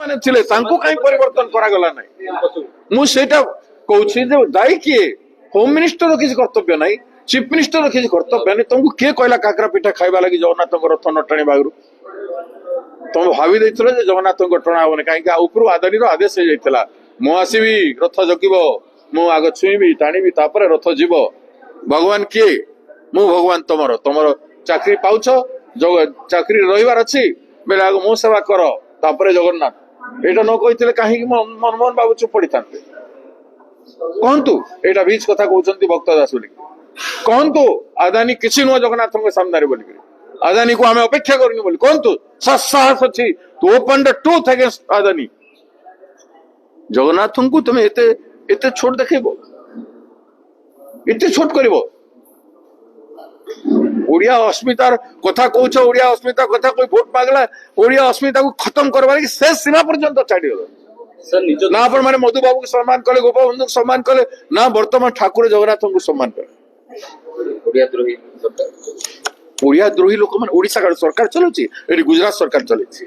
ମାନେ ଥିଲେ ତାଙ୍କୁ କାହିଁ ପରିବର୍ତ୍ତନ କରାଗଲା ନାହିଁ ମୁଁ ସେଇଟା କହୁଛି ଯେ ଦାୟୀ କିଏ ହୋମ ମିନିଷ୍ଟର କିଛି କର୍ତ୍ତବ୍ୟ ନାହିଁ ଚିଫ ମିନିଷ୍ଟର କିଛି କର୍ତ୍ତବ୍ୟ ନାହିଁ ତମକୁ କିଏ କହିଲା କାକରା ପିଠା ଖାଇବା ଲାଗି ଜଗନ୍ନାଥଙ୍କ ରଥ ନ ଟାଣିବା ଆଗରୁ ତମେ ଭାବି ଦେଇଥିଲ ଯେ ଜଗନ୍ନାଥଙ୍କ ଟଣା ହବନି କାହିଁକି ଉପରୁ ଆଦାନୀର ଆଦେଶ ହେଇଯାଇଥିଲା ମୁଁ ଆସିବି ରଥ ଜଗିବ ମୁଁ ଆଗ ଛୁଇଁବି ଟାଣିବି ତାପରେ ରଥ ଯିବ ଭଗବାନ କିଏ ମୁଁ ଭଗବାନ ତମର ତମର ଚାକିରି ପାଉଛ ଚାକିରି ରହିବାର ଅଛି ବେଲେ ଆଗ ମୋ ସେବା କର ତାପରେ ଜଗନ୍ନାଥ ଏଇଟା ନ କହିଥିଲେ କାହିଁକି ମନମୋହନ ବାବୁ ଚୁପ ପଡିଥାନ୍ତେ କହନ୍ତୁ ଏଇଟା ବିଚ କଥା କହୁଛନ୍ତି ଭକ୍ତ ଦାସ ବୋଲି କହନ୍ତୁ ଆଦାନୀ କିଛି ନୁହଁ ଜଗନ୍ନାଥଙ୍କ ସାମ୍ନାରେ ବୋଲିକିରି ଆଦାନୀ କୁ ଆମେ ଅପେକ୍ଷା କରିନୁ ବୋଲି କହନ୍ତୁ ସାହସ ଅଛି ଟୁ ଓପନ ଦ ଟ୍ରୁଥ ଅଗେନ୍ଷ୍ଟ ଆଦାନୀ ଜଗନ୍ନାଥଙ୍କୁ ତୁମେ ଏତେ ଏତେ ଛୋଟ ଦେଖେଇବ ଏତେ ଛୋଟ କରିବ ओडिया अस्मितार कथा कौच ओडिया अस्मिता कथा कोई भोट मागला ओडिया अस्मिता को खत्म करवार की शेष सीमा पर्यंत छाड़ी ना अपन माने मधु बाबू को सम्मान कले गोपबंधु को सम्मान कले ना वर्तमान ठाकुर जगन्नाथ को सम्मान कले ओडिया द्रोही लोक मान ओडिशा सरकार चलुची गुजरात सरकार चलुची